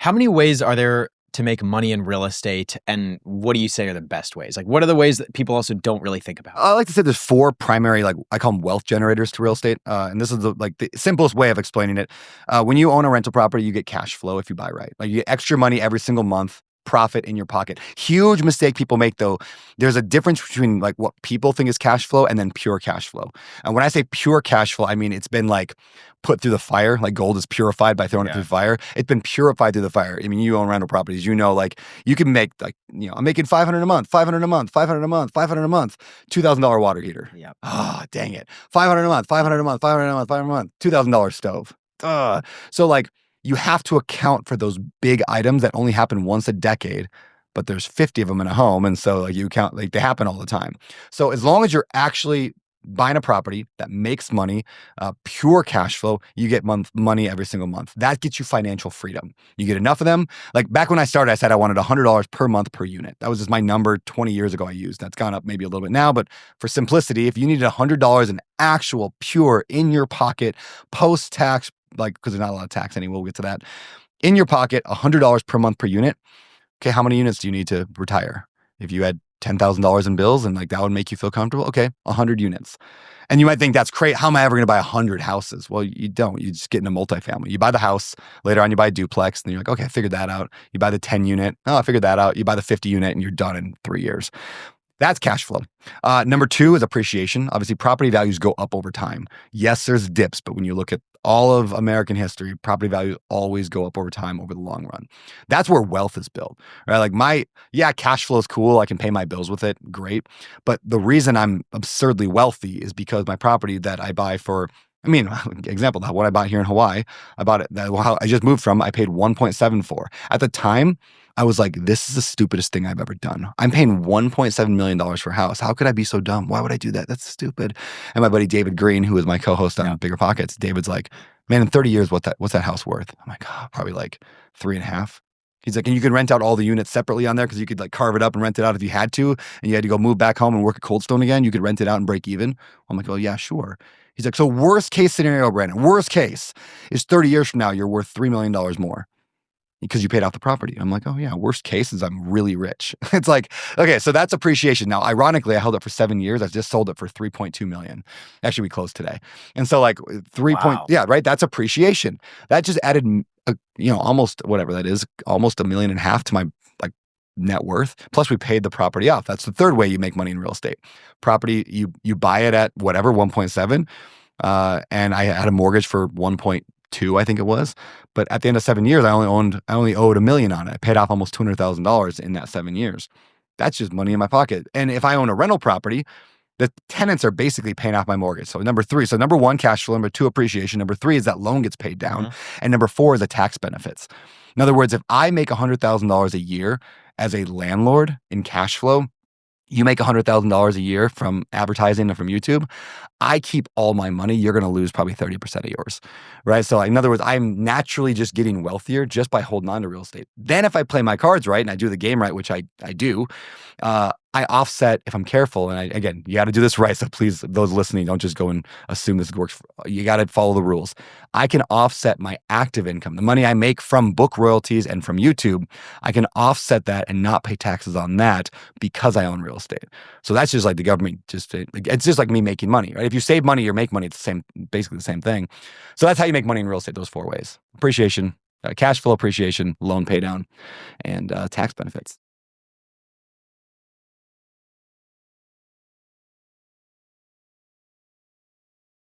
How many ways are there to make money in real estate, and what do you say are the best ways? Like, what are the ways that people also don't really think about? I like to say there's four primary, like I call them wealth generators to real estate. And this is the simplest way of explaining it. When you own a rental property, you get cash flow if you buy right. Like you get extra money every single month, profit in your pocket. Huge mistake people make though. There's a difference between like what people think is cash flow and then pure cash flow. And when I say pure cash flow, I mean it's been like put through the fire, like gold is purified by throwing it through the fire. It's been purified through the fire. I mean, you own rental properties, like you can make like, I'm making 500 a month, 500 a month, 500 a month, 500 a month, $2,000 water heater. Yep. Oh, dang it. 500 a month, 500 a month, 500 a month, 500 a month, $2,000 stove. So like you have to account for those big items that only happen once a decade, but there's 50 of them in a home. And so like you count, like they happen all the time. So as long as you're actually buying a property that makes money, pure cash flow, you get money every single month. That gets you financial freedom. You get enough of them. Like back when I started, I said I wanted $100 per month per unit. That was just my number 20 years ago I used. That's gone up maybe a little bit now, but for simplicity, if you needed $100 in actual pure in your pocket, post-tax, like, because there's not a lot of tax anyway, we'll get to that. In your pocket, $100 per month per unit. Okay, how many units do you need to retire? If you had $10,000 in bills and like that would make you feel comfortable, okay, 100 units. And you might think that's great. How am I ever going to buy 100 houses? Well, you don't. You just get in a multifamily. You buy the house. Later on, you buy a duplex. And you're like, okay, I figured that out. You buy the 10 unit. Oh, I figured that out. You buy the 50 unit and you're done in 3 years. That's cash flow. Number two is appreciation. Obviously, property values go up over time. Yes, there's dips, but when you look at all of American history, property values always go up over time over the long run. That's where wealth is built, right? Like cash flow is cool. I can pay my bills with it. Great. But the reason I'm absurdly wealthy is because my property that I buy for, example, what I bought here in Hawaii, I bought it, I just moved from, I paid 1.7 for. At the time, I was like, this is the stupidest thing I've ever done. I'm paying $1.7 million for a house. How could I be so dumb? Why would I do that? That's stupid. And my buddy David Green, who is my co-host on Bigger Pockets, David's like, man, in 30 years, what's that house worth? I'm like, probably like 3.5. He's like, and you can rent out all the units separately on there because you could like carve it up and rent it out if you had to, and you had to go move back home and work at Cold Stone again. You could rent it out and break even. I'm like, well, yeah, sure. He's like, so worst case scenario, Brandon, worst case is 30 years from now, you're worth $3 million more because you paid off the property. I'm like, oh yeah, worst case is I'm really rich. It's like, okay, so that's appreciation. Now, ironically, I held it for 7 years. I just sold it for 3.2 million. Actually, we closed today. And so like yeah, right. That's appreciation. That just added, almost whatever that is, almost $1.5 million to my like net worth. Plus we paid the property off. That's the third way you make money in real estate. Property, you buy it at whatever, 1.7. And I had a mortgage for 1.2, I think it was. But at the end of 7 years, I only owed $1 million on it. I paid off almost $200,000 in that 7 years. That's just money in my pocket. And if I own a rental property, the tenants are basically paying off my mortgage. So number one, cash flow. Number two, appreciation. Number three is that loan gets paid down. Mm-hmm. And number four is the tax benefits. In other words, if I make $100,000 a year as a landlord in cash flow, you make $100,000 a year from advertising and from YouTube, I keep all my money, you're going to lose probably 30% of yours, right? So in other words, I'm naturally just getting wealthier just by holding on to real estate. Then if I play my cards right and I do the game right, which I do, I offset if I'm careful. And again, you got to do this right. So please, those listening, don't just go and assume this works. You got to follow the rules. I can offset my active income, the money I make from book royalties and from YouTube. I can offset that and not pay taxes on that because I own real estate. So that's just like the government, it's just like me making money, right? If you save money or make money, it's basically the same thing. So that's how you make money in real estate, those four ways: appreciation, cash flow appreciation, loan pay down, and tax benefits.